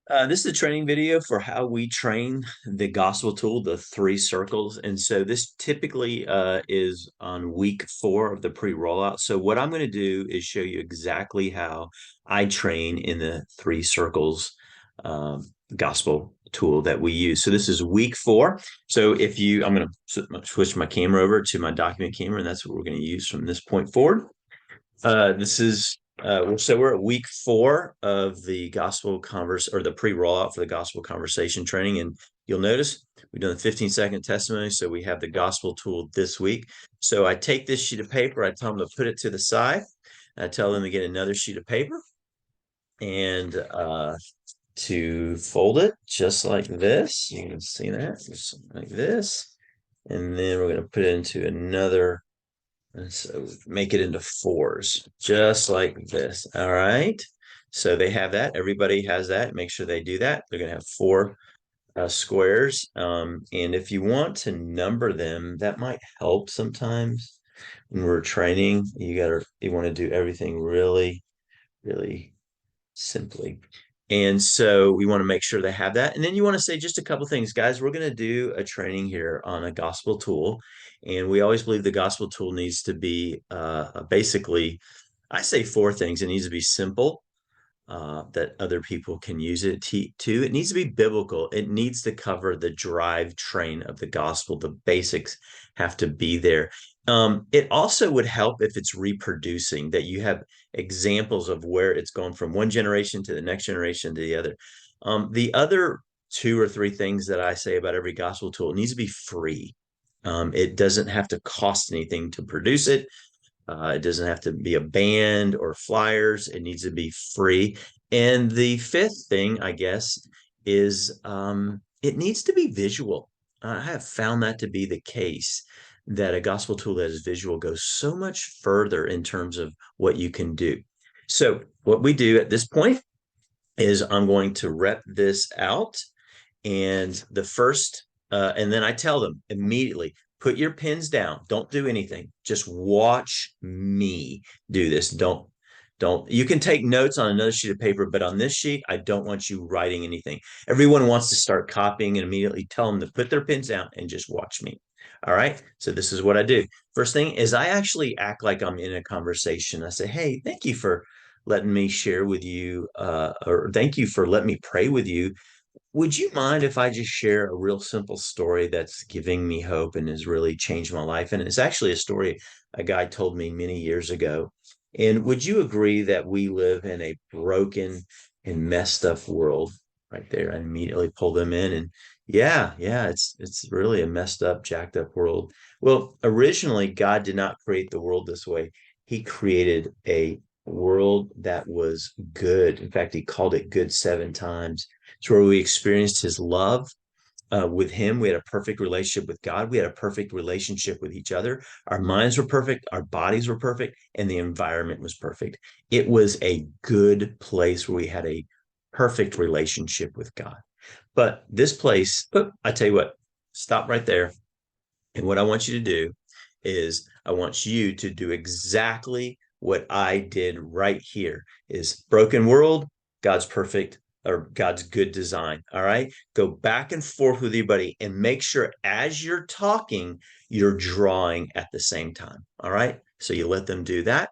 This is a training video for how we train the gospel tool, the three circles. And so this typically is on week 4 of the pre-rollout. So what I'm going to do is show you exactly how I train in the three circles um, gospel tool that we use. So this is week 4. So I'm going to switch my camera over to my document camera, and that's what we're going to use from this point forward. This is so we're at week 4 of the gospel converse or the pre-rollout for the gospel conversation training. And you'll notice we've done the 15-second testimony. So we have the gospel tool this week. So I take this sheet of paper, I tell them to put it to the side. I tell them to get another sheet of paper and to fold it just like this. You can see that just like this. And then we're going to put it into another. And so make it into 4s, just like this. All right. So they have that. Everybody has that. Make sure they do that. They're going to have 4 squares. And if you want to number them, that might help sometimes when we're training. You want to do everything really, really simply. And so we want to make sure they have that. And then you want to say just a couple things, guys. We're going to do a training here on a gospel tool. And we always believe the gospel tool needs to be basically, I say 4 things. It needs to be simple, that other people can use it to. It needs to be biblical. It needs to cover the drive train of the gospel. The basics have to be there. It also would help if it's reproducing, that you have examples of where it's gone from one generation to the next generation to the other. The other 2 or 3 things that I say about every gospel tool, it needs to be free. It doesn't have to cost anything to produce it. It doesn't have to be a band or flyers. It needs to be free. And the fifth thing, I guess, is it needs to be visual. I have found that to be the case, that a gospel tool that is visual goes so much further in terms of what you can do. So what we do at this point is I'm going to rep this out. And and then I tell them immediately, put your pens down. Don't do anything. Just watch me do this. You can take notes on another sheet of paper, but on this sheet, I don't want you writing anything. Everyone wants to start copying, and immediately tell them to put their pens down and just watch me. All right. So this is what I do. First thing is I actually act like I'm in a conversation. I say, hey, thank you for letting me share with you, or thank you for letting me pray with you. Would you mind if I just share a real simple story that's giving me hope and has really changed my life? And it's actually a story a guy told me many years ago. And would you agree that we live in a broken and messed up world? Right there, I immediately pull them in, and yeah, it's really a messed up, jacked up world. Well, originally, God did not create the world this way. He created a world that was good. In fact, he called it good 7 times. It's where we experienced his love. With him, we had a perfect relationship with God. We had a perfect relationship with each other. Our minds were perfect. Our bodies were perfect. And the environment was perfect. It was a good place where we had a perfect relationship with God. But this place, I tell you what, stop right there. And what I want you to do is I want you to do exactly what I did right here is broken world, God's perfect or God's good design. All right. Go back and forth with your buddy and make sure as you're talking, you're drawing at the same time. All right. So you let them do that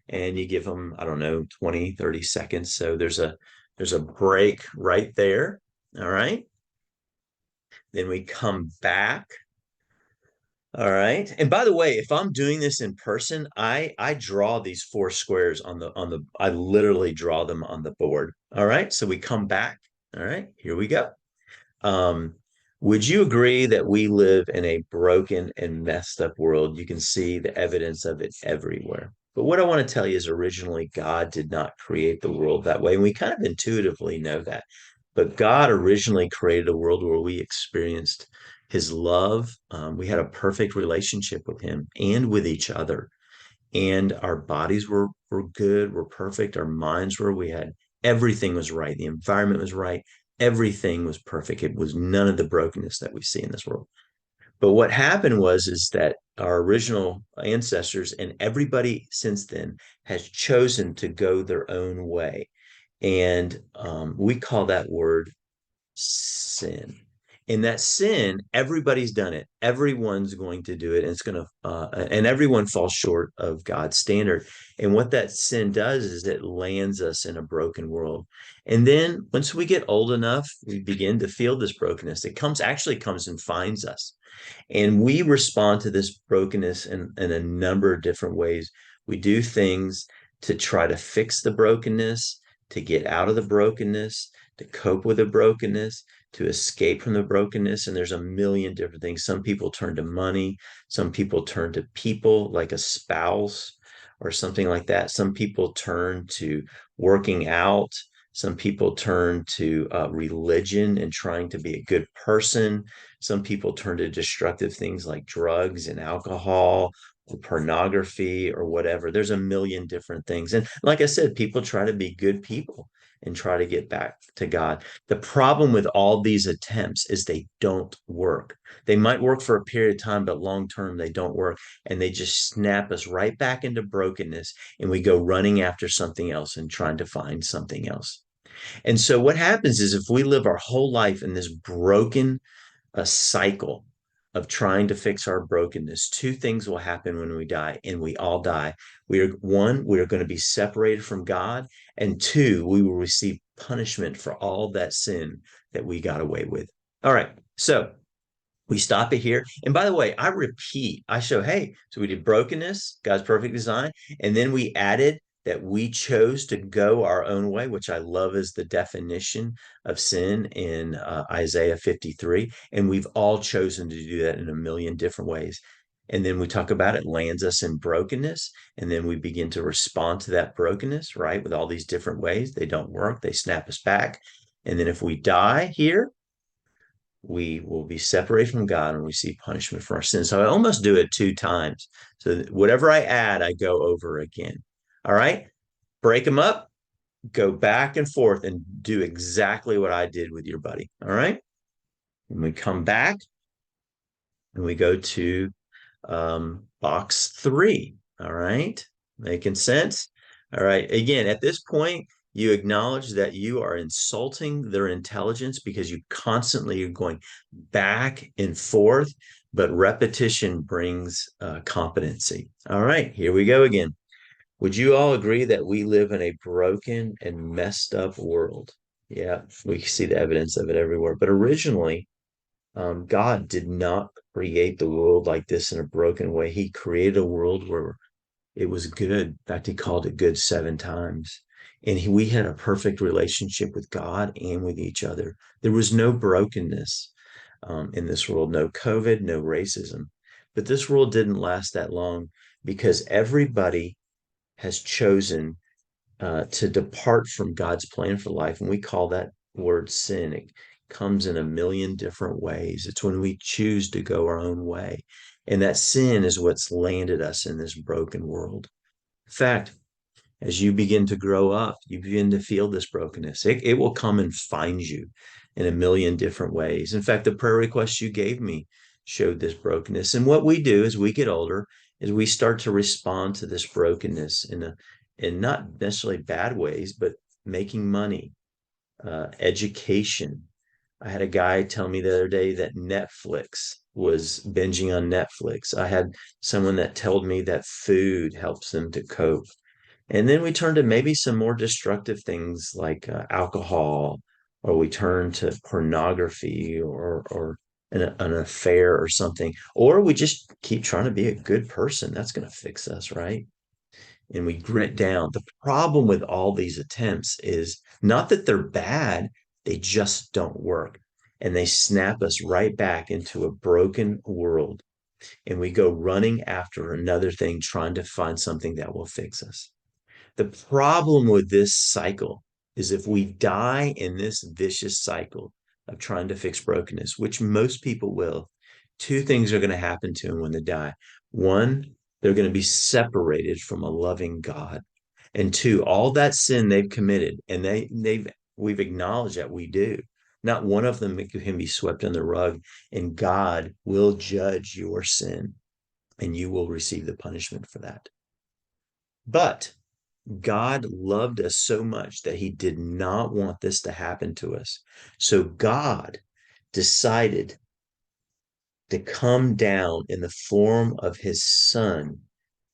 and you give them, I don't know, 20, 30 seconds. So there's a break right there. All right. Then we come back. All right. And by the way, if I'm doing this in person, I draw these 4 squares I literally draw them on the board. All right. So we come back. All right. Here we go. Um, would you agree that we live in a broken and messed up world? You can see the evidence of it everywhere. But what I want to tell you is originally God did not create the world that way. And we kind of intuitively know that. But God originally created a world where we experienced his love. We had a perfect relationship with him and with each other. And our bodies were good, were perfect. Our minds were, we had everything was right. The environment was right. Everything was perfect. It was none of the brokenness that we see in this world. But what happened is that our original ancestors and everybody since then has chosen to go their own way. And we call that word sin. And that sin, everybody's done it. Everyone's going to do it, and it's going to, and everyone falls short of God's standard. And what that sin does is it lands us in a broken world. And then once we get old enough, we begin to feel this brokenness. It actually comes and finds us. And we respond to this brokenness in a number of different ways. We do things to try to fix the brokenness, to get out of the brokenness, to cope with the brokenness, to escape from the brokenness. And there's a million different things. Some people turn to money, some people turn to people like a spouse or something like that. Some people turn to working out. Some people turn to religion and trying to be a good person. Some people turn to destructive things like drugs and alcohol or pornography or whatever. There's a million different things. And like I said, people try to be good people and try to get back to God. The problem with all these attempts is they don't work. They might work for a period of time, but long term, they don't work. And they just snap us right back into brokenness. And we go running after something else and trying to find something else. And so what happens is if we live our whole life in this broken cycle of trying to fix our brokenness, two things will happen when we die, and we all die. We are going to be separated from God, and two, we will receive punishment for all that sin that we got away with. All right, so we stop it here. And by the way, I repeat, I show, hey, so we did brokenness, God's perfect design, and then we added that we chose to go our own way, which I love as the definition of sin in Isaiah 53. And we've all chosen to do that in a million different ways. And then we talk about it lands us in brokenness. And then we begin to respond to that brokenness, right? With all these different ways. They don't work, they snap us back. And then if we die here, we will be separated from God and receive punishment for our sins. So I almost do it two times. So whatever I add, I go over again. All right. Break them up, go back and forth and do exactly what I did with your buddy. All right. And we come back and we go to box 3. All right. Making sense? All right. Again, at this point, you acknowledge that you are insulting their intelligence because you constantly are going back and forth, but repetition brings competency. All right. Here we go again. Would you all agree that we live in a broken and messed up world? Yeah, we see the evidence of it everywhere. But originally, God did not create the world like this in a broken way. He created a world where it was good. In fact, he called it good 7 times. And we had a perfect relationship with God and with each other. There was no brokenness in this world, no COVID, no racism. But this world didn't last that long because everybody has chosen to depart from God's plan for life. And we call that word sin. It comes in a million different ways. It's when we choose to go our own way. And that sin is what's landed us in this broken world. In fact, as you begin to grow up, you begin to feel this brokenness. It will come and find you in a million different ways. In fact, the prayer requests you gave me showed this brokenness. And what we do as we get older is we start to respond to this brokenness in not necessarily bad ways, but making money, education. I had a guy tell me the other day that Netflix was binging on Netflix. I had someone that told me that food helps them to cope. And then we turn to maybe some more destructive things like alcohol, or we turn to pornography or an affair or something, or we just keep trying to be a good person. That's going to fix us, right? And we grit down. The problem with all these attempts is not that they're bad, they just don't work. And they snap us right back into a broken world. And we go running after another thing, trying to find something that will fix us. The problem with this cycle is if we die in this vicious cycle of trying to fix brokenness, which most people will, two things are going to happen to them when they die. One, they're going to be separated from a loving God. And two, all that sin they've committed, and we've acknowledged that we do. Not one of them can be swept under the rug, and God will judge your sin, and you will receive the punishment for that. But God loved us so much that he did not want this to happen to us. So God decided to come down in the form of his son,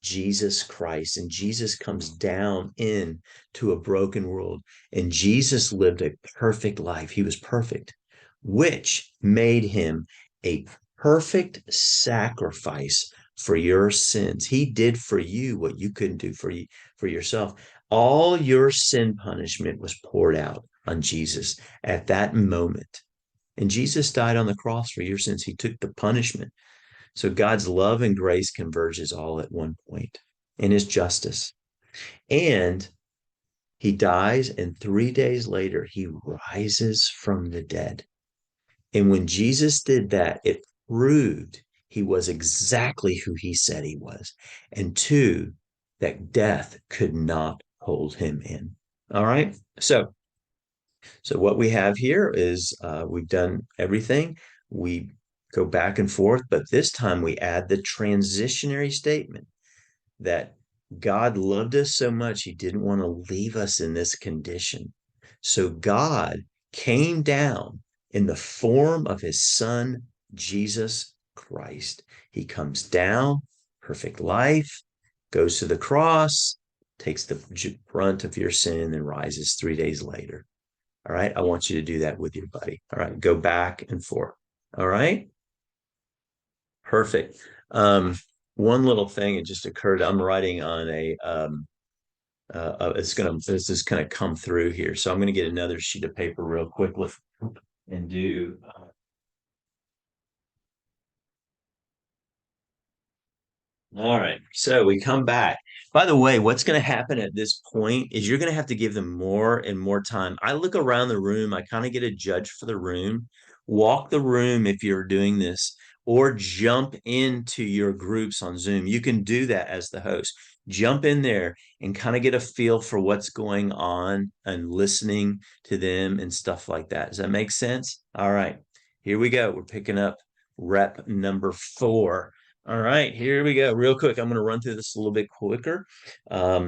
Jesus Christ. And Jesus comes down in to a broken world. And Jesus lived a perfect life. He was perfect, which made him a perfect sacrifice for your sins. He did for you what you couldn't do for yourself. All your sin punishment was poured out on Jesus at that moment. And Jesus died on the cross for your sins. He took the punishment. So God's love and grace converges all at one point in his justice. And he dies, and 3 days later, he rises from the dead. And when Jesus did that, it proved he was exactly who he said he was. And two, that death could not hold him in. All right. So what we have here is we've done everything. We go back and forth, but this time we add the transitionary statement that God loved us so much, he didn't want to leave us in this condition. So God came down in the form of his son, Jesus Christ. He comes down, perfect life, goes to the cross, takes the brunt of your sin, and rises 3 days later. All right. I want you to do that with your buddy. All right. Go back and forth. All right. Perfect. One little thing, it just occurred. I'm writing on this is going to come through here. So I'm going to get another sheet of paper real quickly and do, all right. So we come back. By the way, what's going to happen at this point is you're going to have to give them more and more time. I look around the room, I kind of get a judge for the room. Walk the room if you're doing this, or jump into your groups on Zoom. You can do that as the host. Jump in there and kind of get a feel for what's going on and listening to them and stuff like that. Does that make sense? All right. Here we go. We're picking up rep number 4. All right, here we go. Real quick, I'm going to run through this a little bit quicker.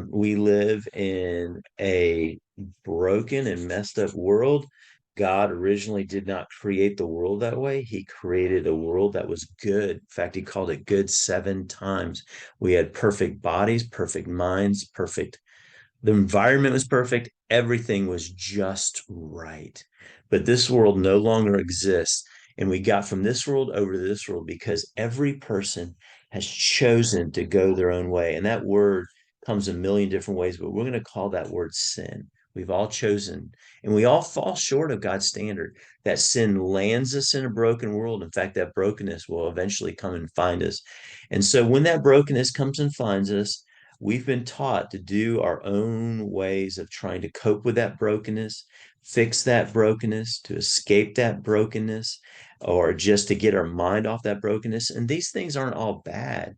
We live in a broken and messed up world. God originally did not create the world that way. He created a world that was good. In fact, he called it good 7 times. We had perfect bodies, perfect minds, perfect. The environment was perfect. Everything was just right. But this world no longer exists. And we got from this world over to this world because every person has chosen to go their own way. And that word comes a million different ways, but we're going to call that word sin. We've all chosen, and we all fall short of God's standard. That sin lands us in a broken world. In fact, that brokenness will eventually come and find us. And so when that brokenness comes and finds us, we've been taught to do our own ways of trying to cope with that brokenness, fix that brokenness, to escape that brokenness, or just to get our mind off that brokenness. And these things aren't all bad.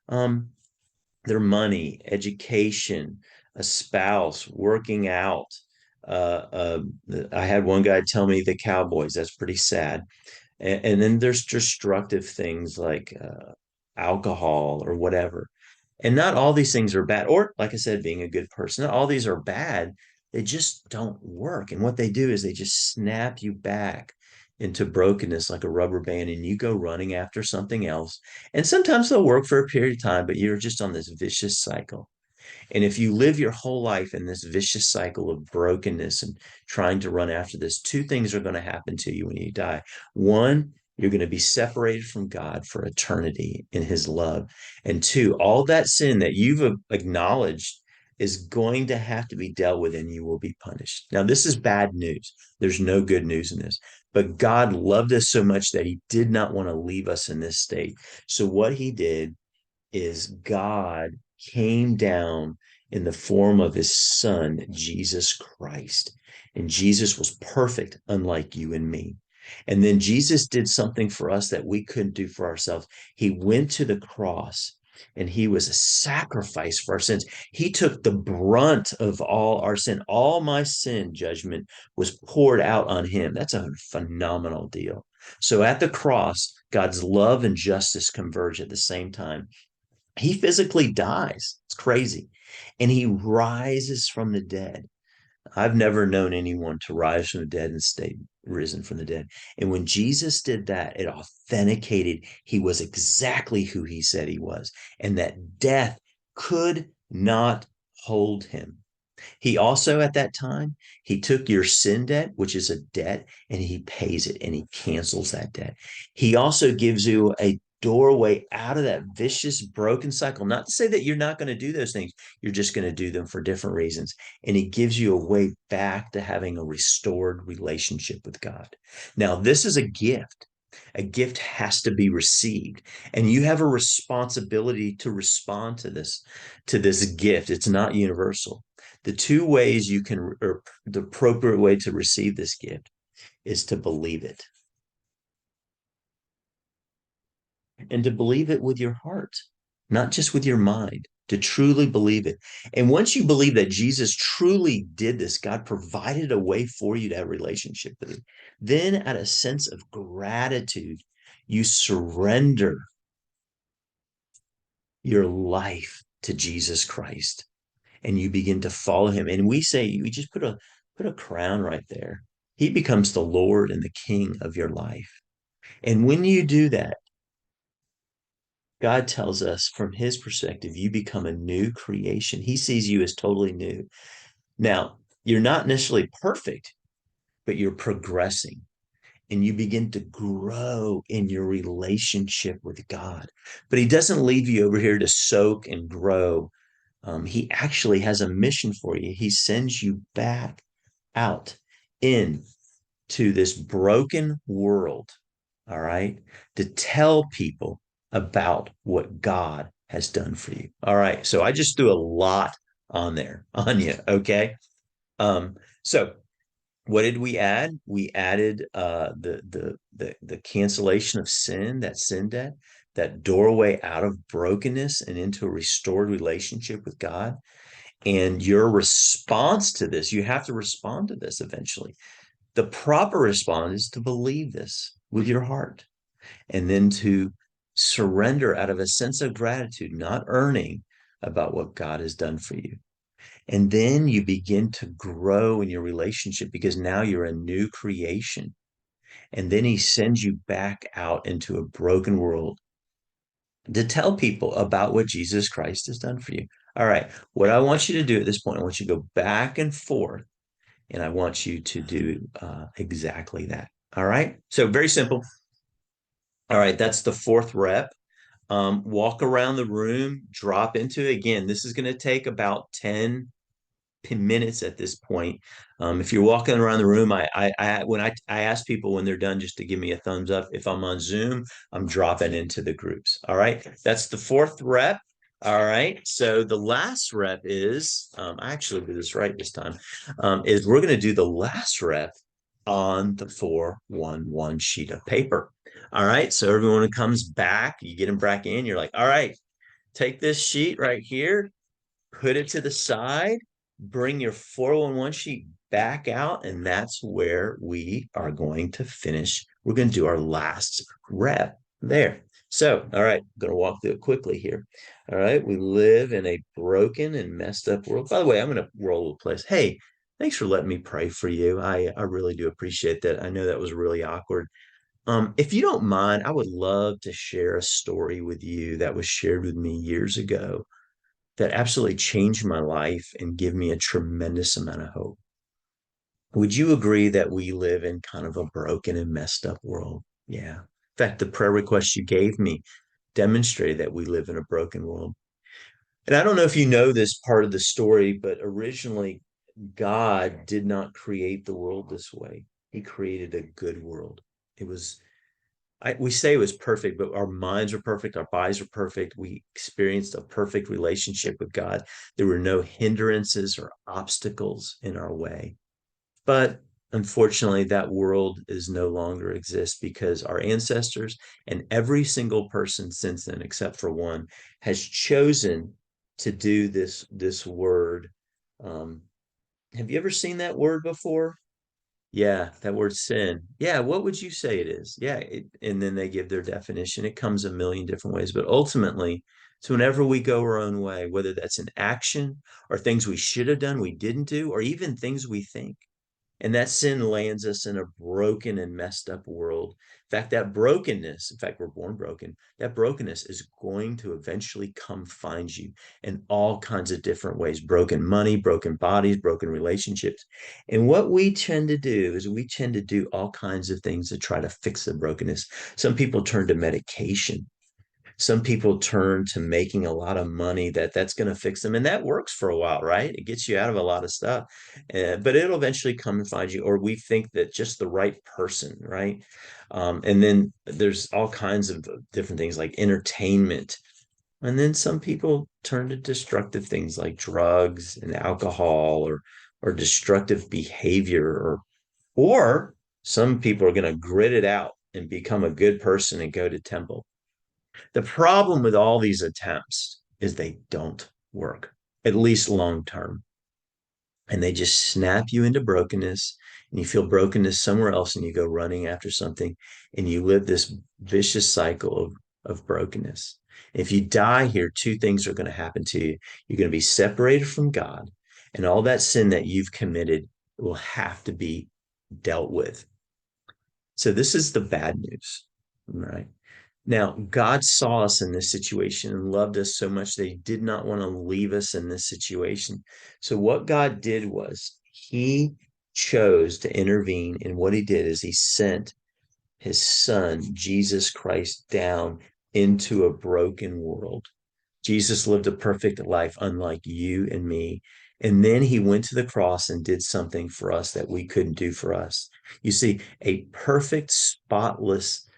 Um, they're money, education, a spouse, working out. Uh, I had one guy tell me the Cowboys. That's pretty sad. And then there's destructive things like alcohol or whatever. And not all these things are bad. Or, like I said, being a good person, not all these are bad. They just don't work. And what they do is they just snap you back into brokenness like a rubber band, and you go running after something else. And sometimes they'll work for a period of time, but you're just on this vicious cycle. And if you live your whole life in this vicious cycle of brokenness and trying to run after this, two things are going to happen to you when you die. One, you're going to be separated from God for eternity in his love. And two, all that sin that you've acknowledged is going to have to be dealt with and you will be punished. Now, this is bad news. There's no good news in this. But God loved us so much that he did not want to leave us in this state. So, what he did is God came down in the form of his son, Jesus Christ. And Jesus was perfect, unlike you and me. And then Jesus did something for us that we couldn't do for ourselves. He went to the cross and he was a sacrifice for our sins. He took the brunt of all our sin. All my sin judgment was poured out on him. That's a phenomenal deal. So at the cross, God's love and justice converge at the same time. He physically dies. It's crazy. and he rises from the dead. I've never known anyone to rise from the dead and stay risen from the dead. And when Jesus did that, it authenticated he was exactly who he said he was, and that death could not hold him. He also, at that time, he took your sin debt, which is a debt, and he pays it and he cancels that debt. He also gives you a doorway out of that vicious, broken cycle. Not to say that you're not going to do those things, you're just going to do them for different reasons. And he gives you a way back to having a restored relationship with God. Now, this is a gift. A gift has to be received, and you have a responsibility to respond to this gift. It's not universal. The two ways you can, or the appropriate way to receive this gift is to believe it, and to believe it with your heart, not just with your mind, to truly believe it. And once you believe that Jesus truly did this, God provided a way for you to have a relationship with him, then out of a sense of gratitude, you surrender your life to Jesus Christ and you begin to follow him. And we say, we just put a crown right there. He becomes the Lord and the King of your life. And when you do that, God tells us from his perspective, you become a new creation. He sees you as totally new. Now, you're not necessarily perfect, but you're progressing and you begin to grow in your relationship with God. But he doesn't leave you over here to soak and grow. He actually has a mission for you. He sends you back out into this broken world, all right, to tell people about what God has done for you. All right. So I just threw a lot on there on you. Okay. So what did we add? We added the cancellation of sin, that sin debt, that doorway out of brokenness and into a restored relationship with God. And your response to this, you have to respond to this eventually. The proper response is to believe this with your heart and then to surrender out of a sense of gratitude, not earning, about what God has done for you. And then you begin to grow in your relationship because now you're a new creation. And then he sends you back out into a broken world to tell people about what Jesus Christ has done for you. All right. What I want you to do at this point, I want you to go back and forth, and I want you to do exactly that. All right. So very simple. All right. That's the fourth rep. Walk around the room, drop into it. Again, this is going to take about 10 minutes at this point. If you're walking around the room, I ask people when they're done just to give me a thumbs up. If I'm on Zoom, I'm dropping into the groups. All right, that's the fourth rep. All right, so the last rep is I actually did this right this time. Is we're going to do the last rep on the 411 sheet of paper. All right, so everyone who comes back, you get them back in. You're like, all right, take this sheet right here, put it to the side, bring your 411 sheet back out, and that's where we are going to finish. We're going to do our last rep there. So, all right, I'm going to walk through it quickly here. All right, we live in a broken and messed up world. By the way, I'm going to roll a place. Hey, thanks for letting me pray for you. I really do appreciate that. I know that was really awkward. If you don't mind, I would love to share a story with you that was shared with me years ago that absolutely changed my life and give me a tremendous amount of hope. Would you agree that we live in kind of a broken and messed up world? Yeah. In fact, the prayer request you gave me demonstrated that we live in a broken world. And I don't know if you know this part of the story, but originally God did not create the world this way. He created a good world. It was we say it was perfect, but our minds were perfect, our bodies were perfect. We experienced a perfect relationship with God. There were no hindrances or obstacles in our way. But unfortunately, that world is no longer exists because our ancestors and every single person since then, except for one, has chosen to do this word. Um, have you ever seen that word before? Yeah, that word sin. Yeah, what would you say it is? Yeah, and then they give their definition. It comes a million different ways, but ultimately, So whenever we go our own way, whether that's an action or things we should have done, we didn't do, or even things we think, and that sin lands us in a broken and messed up world. In fact, that brokenness, in fact, we're born broken, that brokenness is going to eventually come find you in all kinds of different ways: broken money, broken bodies, broken relationships. And what we tend to do is we tend to do all kinds of things to try to fix the brokenness. Some people turn to medication. Some people turn to making a lot of money that's going to fix them, and that works for a while, right? It gets you out of a lot of stuff, but it'll eventually come and find you. Or we think that just the right person, right? And then there's all kinds of different things like entertainment, and then some people turn to destructive things like drugs and alcohol, or destructive behavior, or some people are going to grit it out and become a good person and go to temple. The problem with all these attempts is they don't work, at least long term. And they just snap you into brokenness, and you feel brokenness somewhere else, and you go running after something, and you live this vicious cycle of brokenness. If you die here, two things are going to happen to you. You're going to be separated from God, and all that sin that you've committed will have to be dealt with. So this is the bad news, right? Now, God saw us in this situation and loved us so much that he did not want to leave us in this situation. So what God did was he chose to intervene. And what he did is he sent his son, Jesus Christ, down into a broken world. Jesus lived a perfect life, unlike you and me. And then he went to the cross and did something for us that we couldn't do for us. You see, a perfect, spotless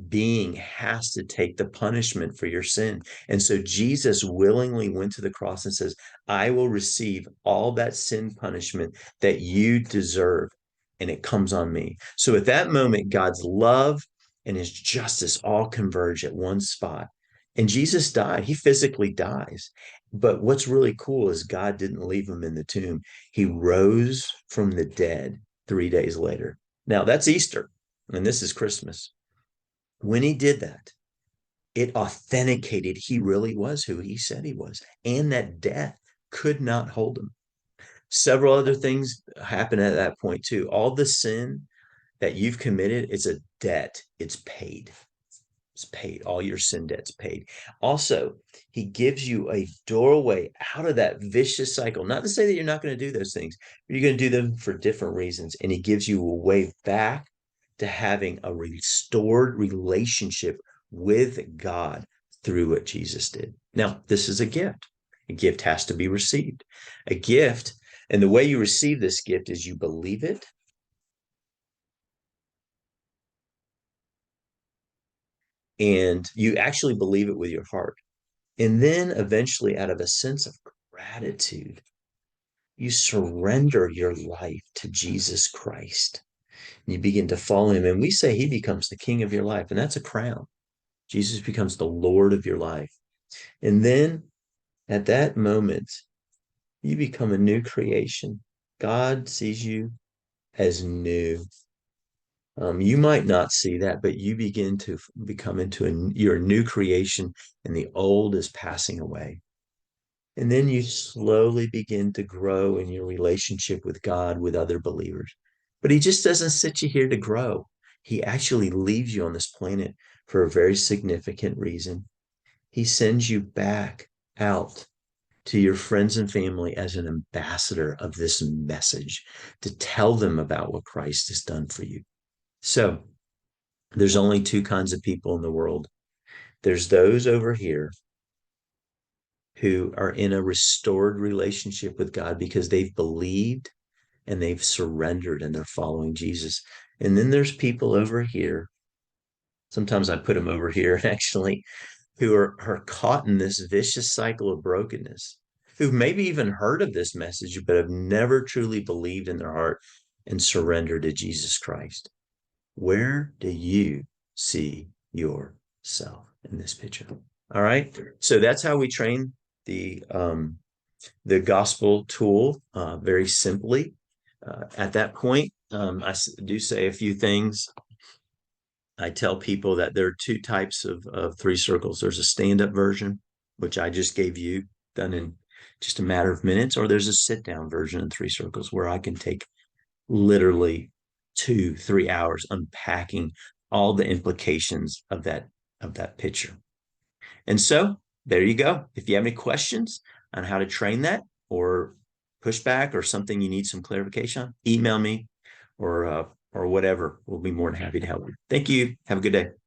being has to take the punishment for your sin. And so Jesus willingly went to the cross and says, I will receive all that sin punishment that you deserve, and it comes on me. So at that moment, God's love and his justice all converge at one spot. And Jesus died. He physically dies. But what's really cool is God didn't leave him in the tomb. He rose from the dead 3 days later. Now that's Easter, and this is Christmas. When he did that, it authenticated he really was who he said he was, and that death could not hold him. Several other things happen at that point too. All the sin that you've committed, it's a debt. It's paid. It's paid. All your sin debt's paid. Also, he gives you a doorway out of that vicious cycle. Not to say that you're not going to do those things, but you're going to do them for different reasons. And he gives you a way back to having a restored relationship with God through what Jesus did. Now, this is a gift. A gift has to be received. A gift, and the way you receive this gift is you believe it, and you actually believe it with your heart. And then eventually, out of a sense of gratitude, you surrender your life to Jesus Christ. And you begin to follow him. And we say he becomes the king of your life, and that's a crown. Jesus becomes the Lord of your life. And then at that moment, you become a new creation. God sees you as new. You might not see that, but you begin to become you're a new creation, and the old is passing away. And then you slowly begin to grow in your relationship with God, with other believers. But he just doesn't sit you here to grow. He actually leaves you on this planet for a very significant reason. He sends you back out to your friends and family as an ambassador of this message to tell them about what Christ has done for you. So there's only two kinds of people in the world. There's those over here who are in a restored relationship with God because they've believed and they've surrendered and they're following Jesus. And then there's people over here. Sometimes I put them over here actually, who are caught in this vicious cycle of brokenness, who've maybe even heard of this message, but have never truly believed in their heart and surrendered to Jesus Christ. Where do you see yourself in this picture? All right. So that's how we train the gospel tool, very simply. At that point, I do say a few things. I tell people that there are two types of three circles. There's a stand-up version which I just gave you, done in just a matter of minutes, or there's a sit down version in Three Circles where I can take literally 2, 3 hours unpacking all the implications of that picture. And so there you go. If you have any questions on how to train that or pushback or something you need some clarification on, email me or whatever. We'll be more than happy to help you. Thank you. Have a good day.